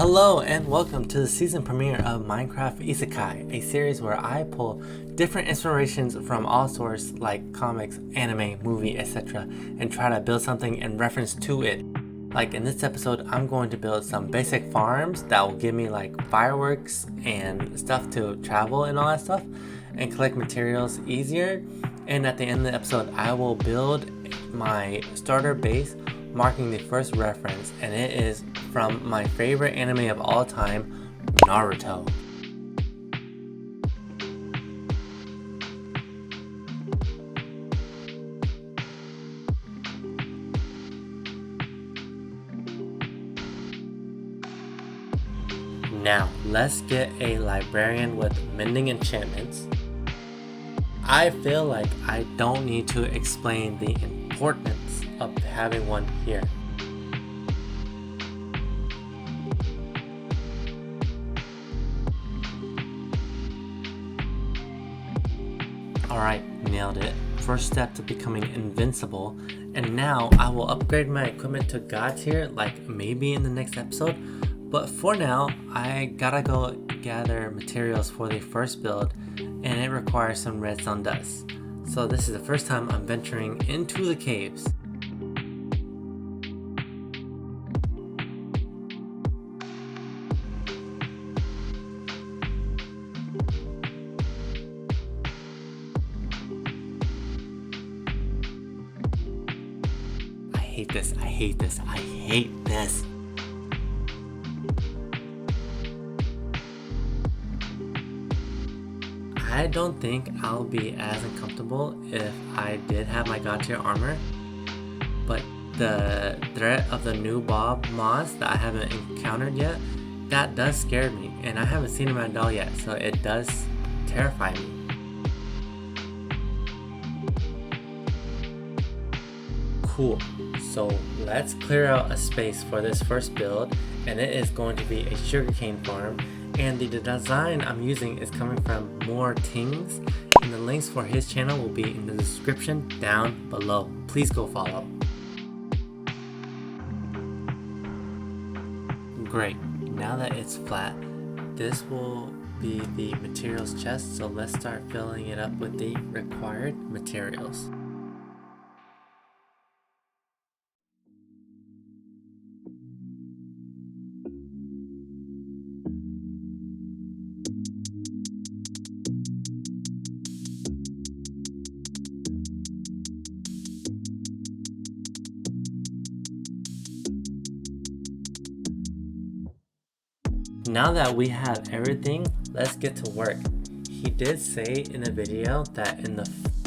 Hello and welcome to the season premiere of Minecraft Isekai, a series where I pull different inspirations from all sources like comics, anime, movie, etc. and try to build something in reference to it. Like in this episode, I'm going to build some basic farms that will give me like fireworks and stuff to travel and all that stuff and collect materials easier. And at the end of the episode, I will build my starter base marking the first reference, and it is from my favorite anime of all time, Naruto. Now, let's get a librarian with mending enchantments. I feel like I don't need to explain the importance of having one here. Alright, nailed it. First step to becoming invincible. And now I will upgrade my equipment to God tier, like maybe in the next episode. But for now, I gotta go gather materials for the first build, and it requires some redstone dust. So this is the first time I'm venturing into the caves. I hate this. I don't think I'll be as uncomfortable if I did have my God tier armor, but the threat of the new mods that I haven't encountered yet, that does scare me, and I haven't seen them at all yet, so it does terrify me. Cool. So let's clear out a space for this first build, and it is going to be a sugarcane farm, and the design I'm using is coming from More Tings, and the links for his channel will be in the description down below. Please go follow. Great, now that it's flat, this will be the materials chest, so let's start filling it up with the required materials. Now that we have everything, let's get to work. He did say in the video that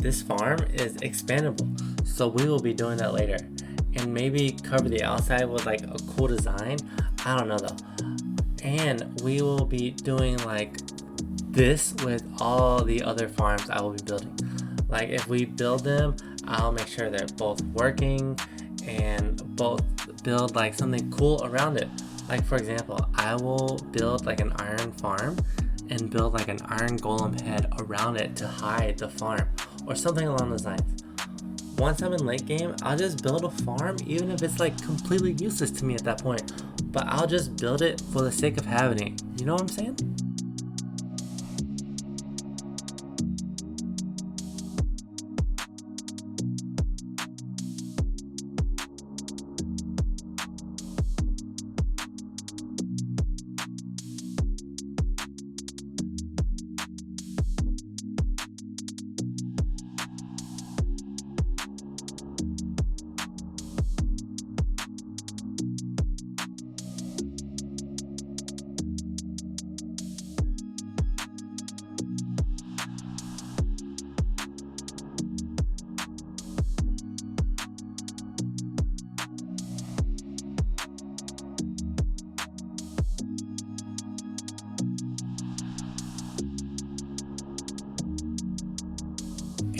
this farm is expandable, so we will be doing that later, and maybe cover the outside with like a cool design. I don't know though. And we will be doing like this with all the other farms I will be building. Like if we build them, I'll make sure they're both working and both build like something cool around it. Like for example, I will build like an iron farm and build like an iron golem head around it to hide the farm or something along those lines. Once I'm in late game, I'll just build a farm even if it's like completely useless to me at that point. But I'll just build it for the sake of having it. You know what I'm saying?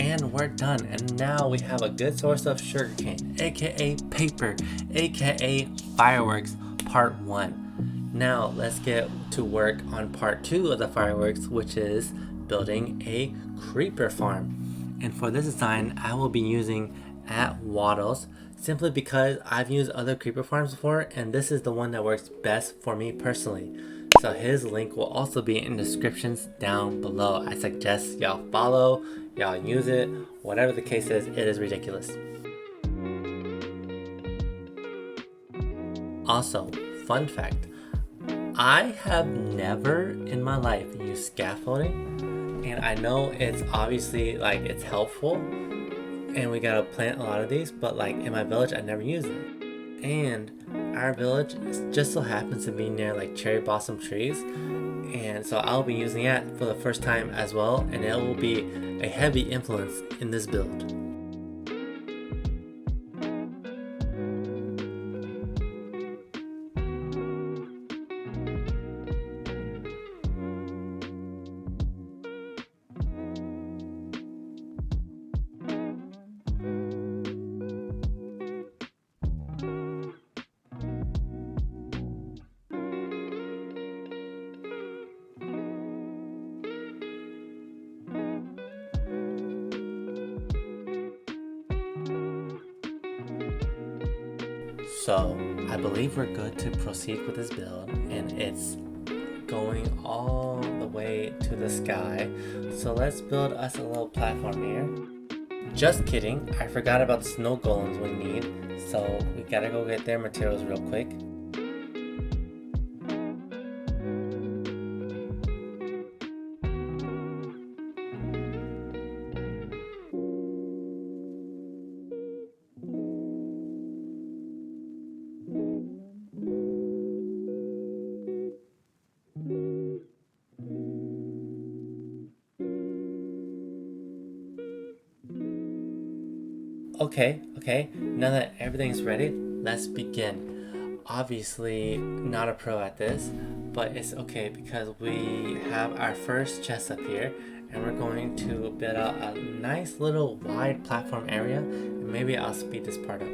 And we're done, and now we have a good source of sugarcane, aka paper, aka fireworks, part 1. Now let's get to work on part 2 of the fireworks, which is building a creeper farm. And for this design, I will be using at Waddles simply because I've used other creeper farms before and this is the one that works best for me personally. So his link will also be in the descriptions down below. I suggest y'all follow, y'all use it, whatever the case is, it is ridiculous. Also, fun fact, I have never in my life used scaffolding, and I know it's obviously like it's helpful and we gotta plant a lot of these, but like in my village I never use it. And our village just so happens to be near like cherry blossom trees, and so I'll be using it for the first time as well, and it will be a heavy influence in this build. So I believe we're good to proceed with this build, and it's going all the way to the sky. So let's build us a little platform here. Just kidding, I forgot about the snow golems we need, so we gotta go get their materials real quick. Okay, now that everything's ready, let's begin. Obviously, not a pro at this, but it's okay because we have our first chest up here, and we're going to build out a nice little wide platform area, and maybe I'll speed this part up.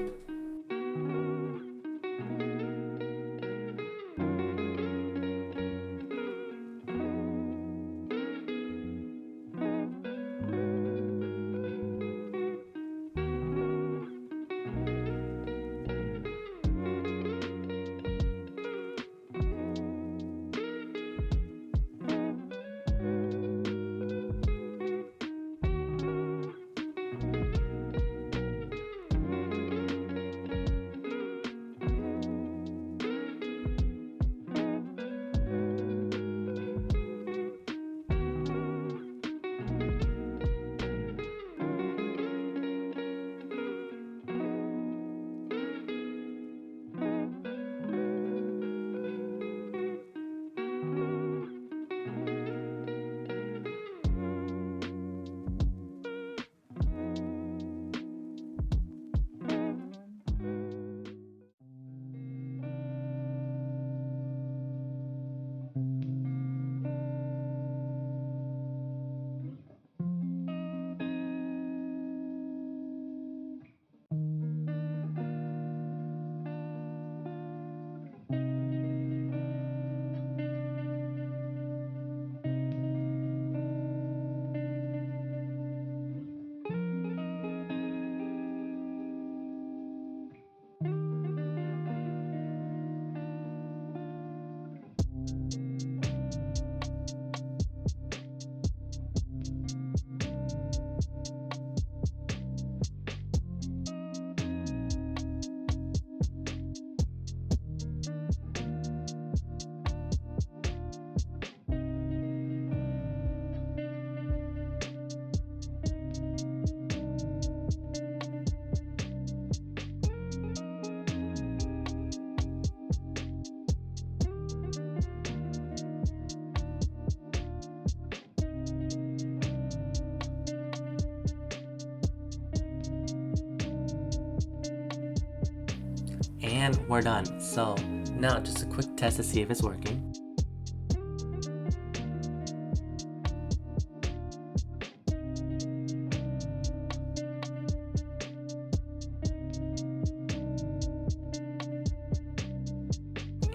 And we're done. So now just a quick test to see if it's working.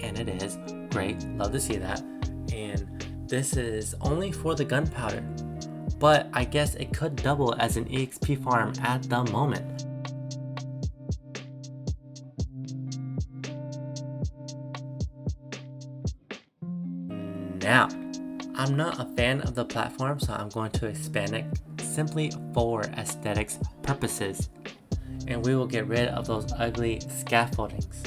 And it is great, love to see that. And this is only for the gunpowder, but I guess it could double as an EXP farm at the moment. Now, I'm not a fan of the platform, so I'm going to expand it simply for aesthetics purposes. And we will get rid of those ugly scaffoldings.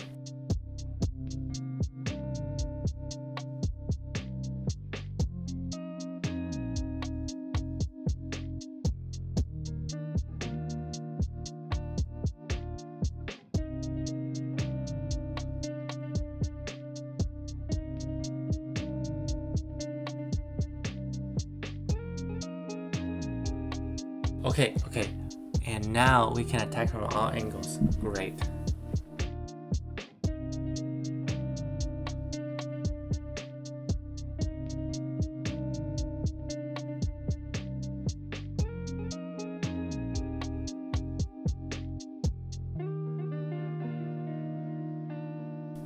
Okay, and now we can attack from all angles. Great.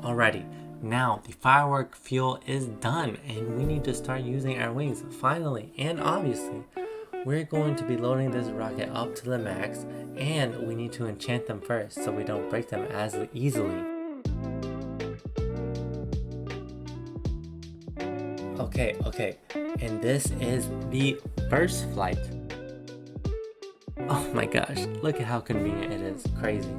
Alrighty, now the firework fuel is done and we need to start using our wings finally, and obviously we're going to be loading this rocket up to the max, and we need to enchant them first so we don't break them as easily. Okay, and this is the first flight. Oh my gosh, look at how convenient it is, crazy.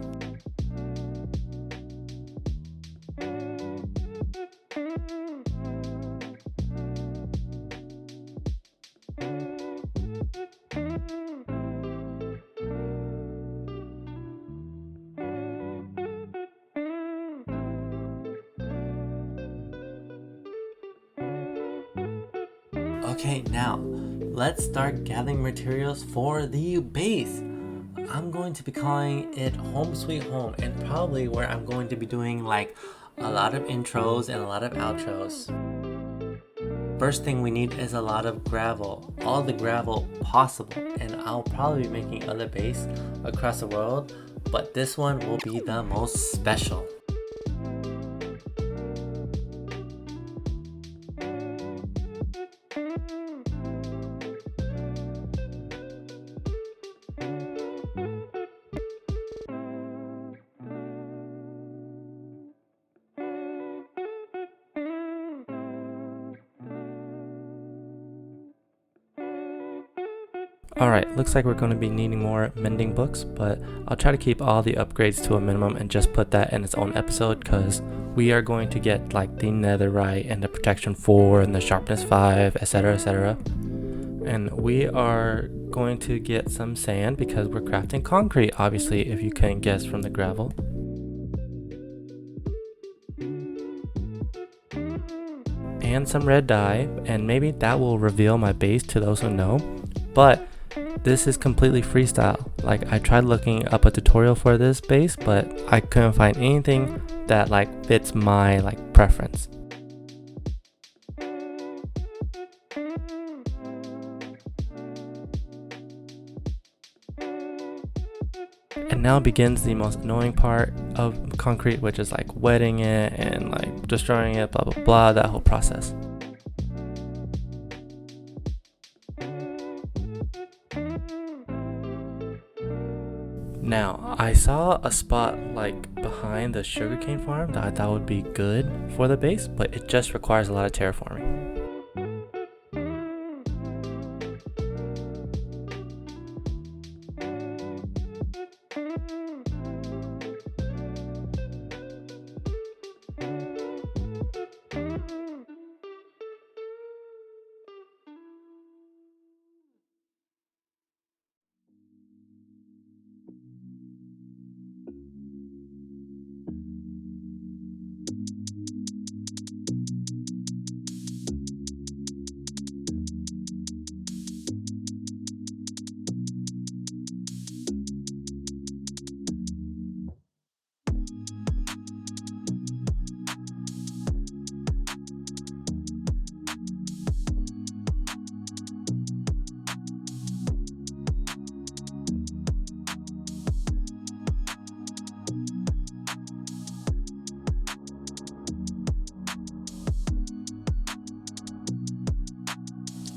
Okay, now let's start gathering materials for the base. I'm going to be calling it Home Sweet Home, and probably where I'm going to be doing like a lot of intros and a lot of outros. First thing we need is a lot of gravel, all the gravel possible, and I'll probably be making other base across the world, but this one will be the most special. Alright, looks like we're going to be needing more mending books, but I'll try to keep all the upgrades to a minimum and just put that in its own episode, because we are going to get like the netherite and the protection 4 and the sharpness 5, etc, etc. And we are going to get some sand because we're crafting concrete, obviously, if you couldn't guess from the gravel. And some red dye, and maybe that will reveal my base to those who know, but this is completely freestyle. Like, I tried looking up a tutorial for this base, but I couldn't find anything that like fits my like preference. And now begins the most annoying part of concrete, which is like wetting it and like destroying it, blah blah blah, that whole process. Now, I saw a spot like behind the sugarcane farm that I thought would be good for the base, but it just requires a lot of terraforming.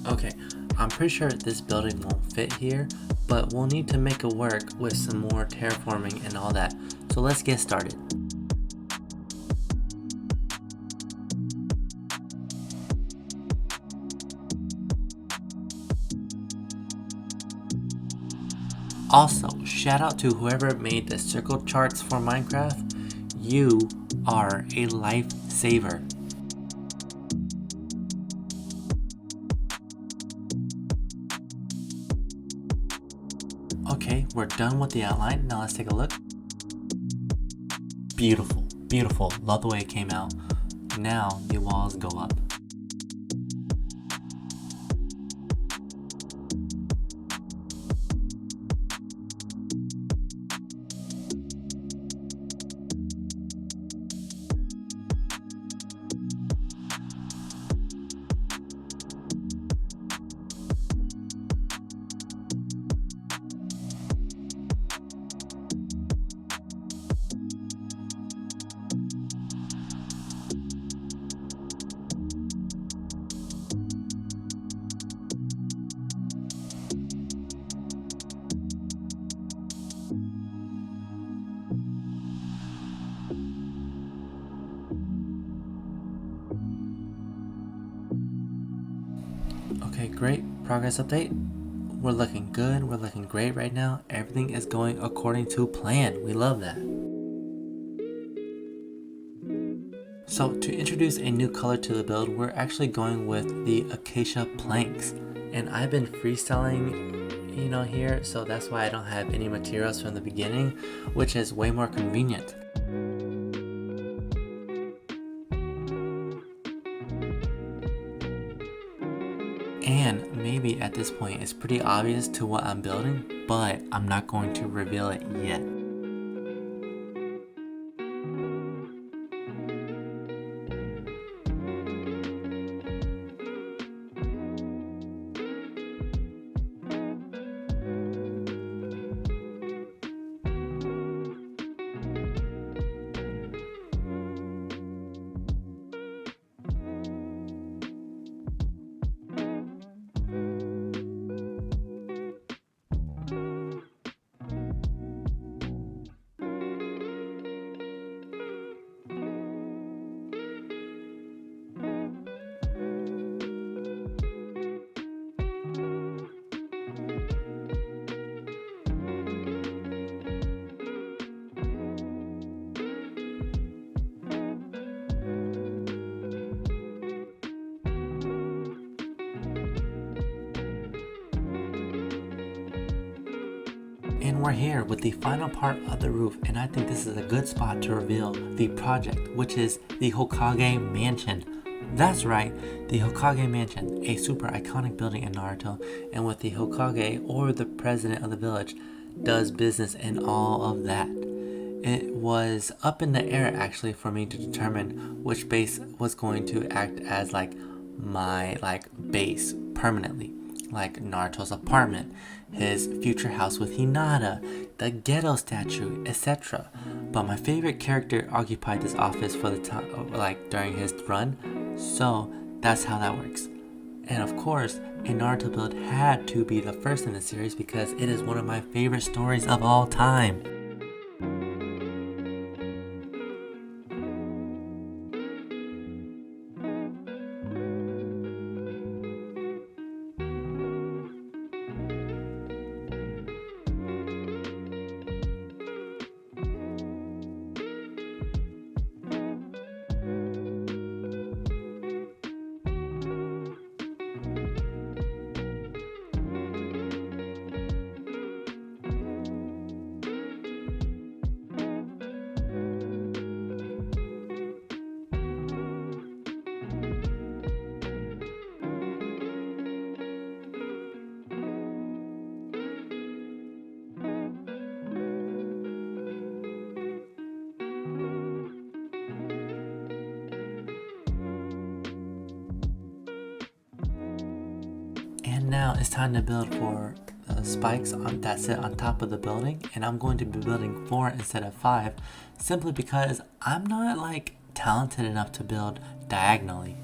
Okay, I'm pretty sure this building won't fit here, but we'll need to make it work with some more terraforming and all that. So let's get started. Also, shout out to whoever made the circle charts for Minecraft. You are a lifesaver. Okay, we're done with the outline. Now let's take a look. Beautiful, beautiful. Love the way it came out. Now the walls go up. Okay, great. Progress update. We're looking good. We're looking great right now. Everything is going according to plan. We love that. So to introduce a new color to the build, we're actually going with the acacia planks. And I've been freestyling, here, so that's why I don't have any materials from the beginning, which is way more convenient. And maybe at this point it's pretty obvious to what I'm building, but I'm not going to reveal it yet. And we're here with the final part of the roof, and I think this is a good spot to reveal the project, which is the Hokage Mansion. That's right, the Hokage Mansion, a super iconic building in Naruto, and with the Hokage, or the president of the village, does business and all of that. It was up in the air actually for me to determine which base was going to act as my base permanently, like Naruto's apartment, his future house with Hinata, the ghetto statue, etc. But my favorite character occupied this office for the time, during his run, so that's how that works. And of course, a Naruto build had to be the first in the series because it is one of my favorite stories of all time. And now it's time to build for the spikes that sit on top of the building, and I'm going to be building 4 instead of 5, simply because I'm not talented enough to build diagonally.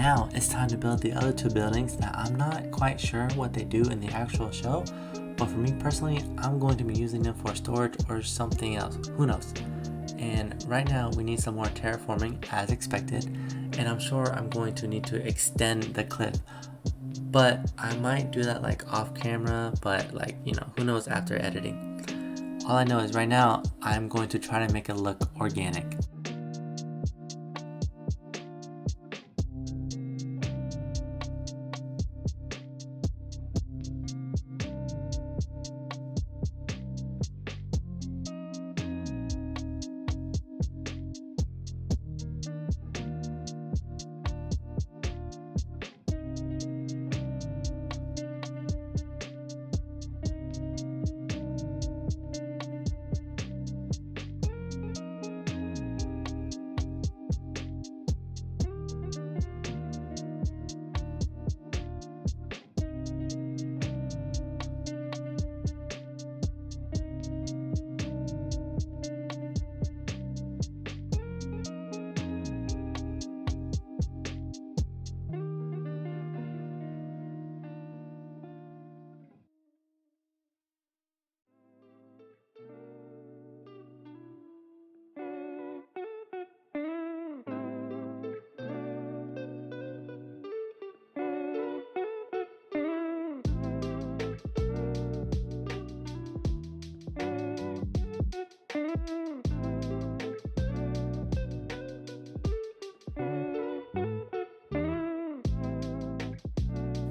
now it's time to build the other 2 buildings that I'm not quite sure what they do in the actual show, but for me personally, I'm going to be using them for storage or something else, who knows. And right now we need some more terraforming as expected, and I'm sure I'm going to need to extend the cliff, but I might do that like off camera, but like, you know, who knows after editing. All I know is right now I'm going to try to make it look organic.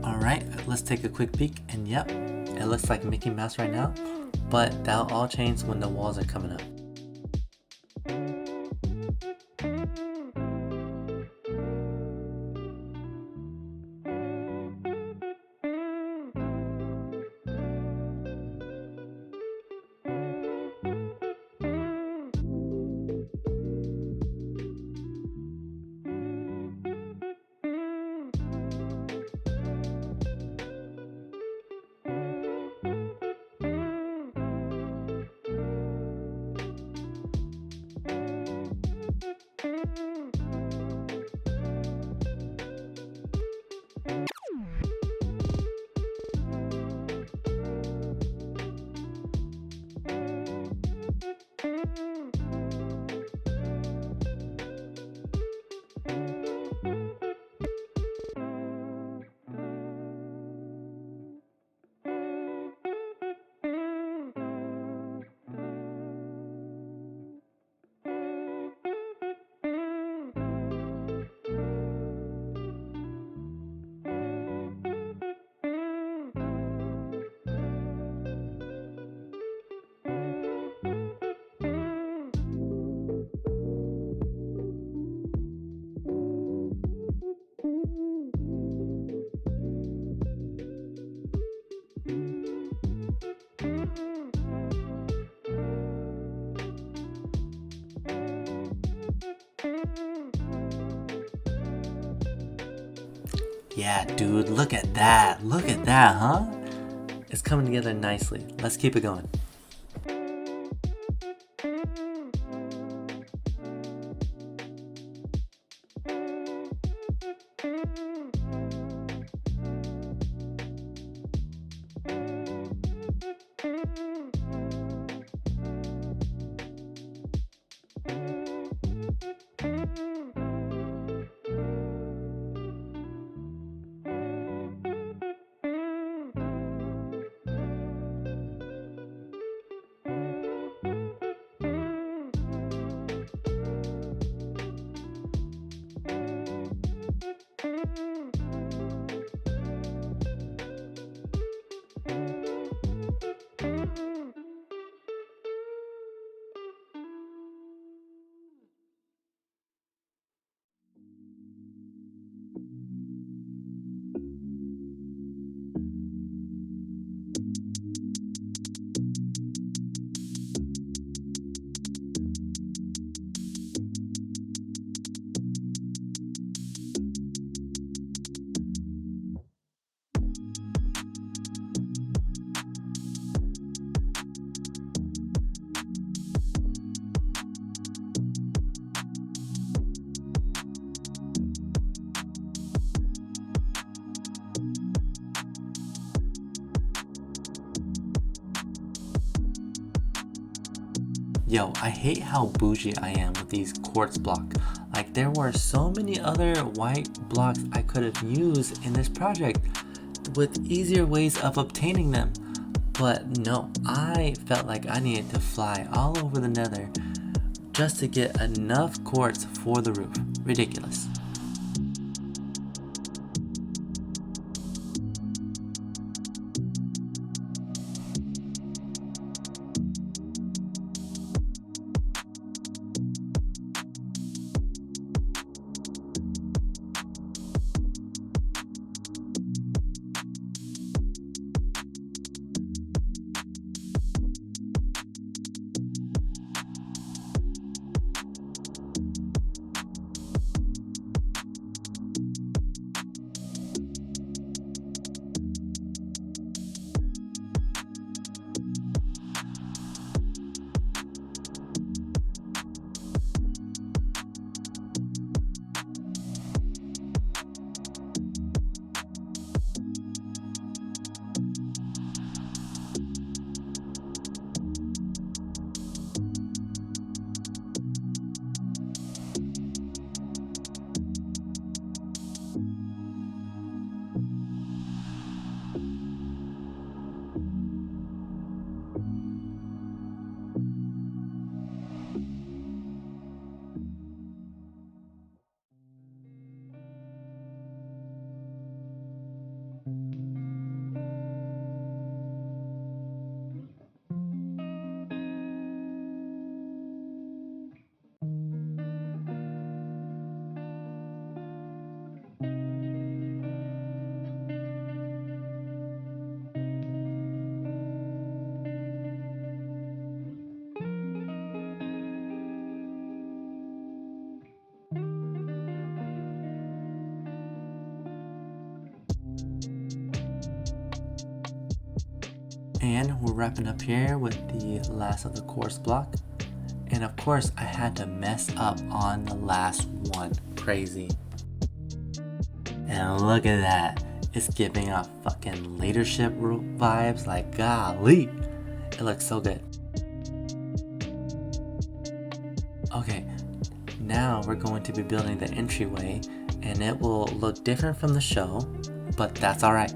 Alright, let's take a quick peek, and yep, it looks like Mickey Mouse right now, but that'll all change when the walls are coming up. Yeah, dude, look at that. Look at that, huh? It's coming together nicely. Let's keep it going. Yo, I hate how bougie I am with these quartz blocks. Like, there were so many other white blocks I could have used in this project with easier ways of obtaining them. But no, I felt like I needed to fly all over the nether just to get enough quartz for the roof. Ridiculous. And we're wrapping up here with the last of the quartz block. And of course, I had to mess up on the last one. Crazy. And look at that. It's giving off fucking leadership vibes. Like, golly. It looks so good. Okay, now we're going to be building the entryway. And it will look different from the show, but that's alright.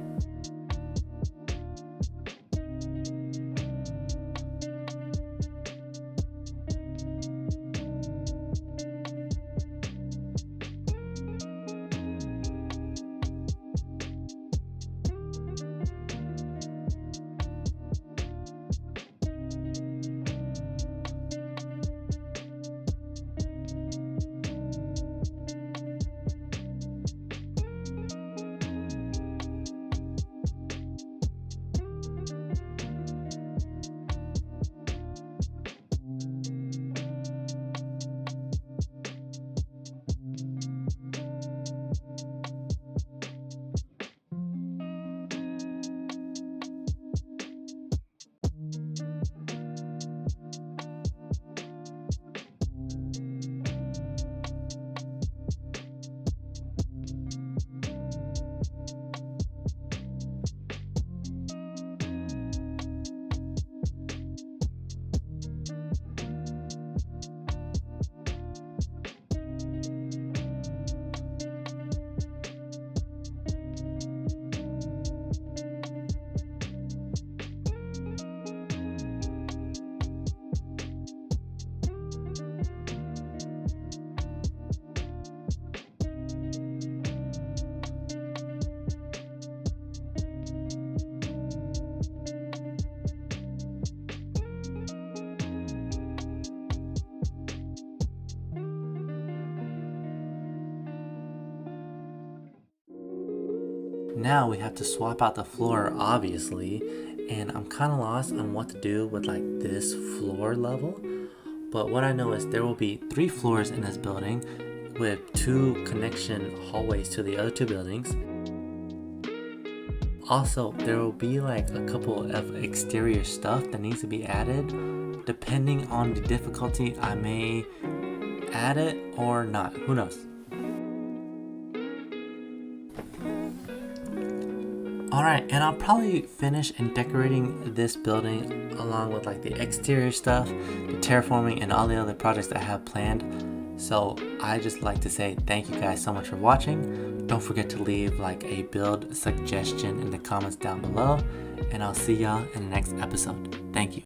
Now we have to swap out the floor, obviously, and I'm kind of lost on what to do with like this floor level. But what I know is there will be 3 floors in this building with 2 connection hallways to the other 2 buildings. Also, there will be like a couple of exterior stuff that needs to be added. Depending on the difficulty, I may add it or not, who knows. Alright, and I'll probably finish and decorating this building along with like the exterior stuff, the terraforming, and all the other projects that I have planned. So I just like to say thank you guys so much for watching. Don't forget to leave like a build suggestion in the comments down below, and I'll see y'all in the next episode. Thank you.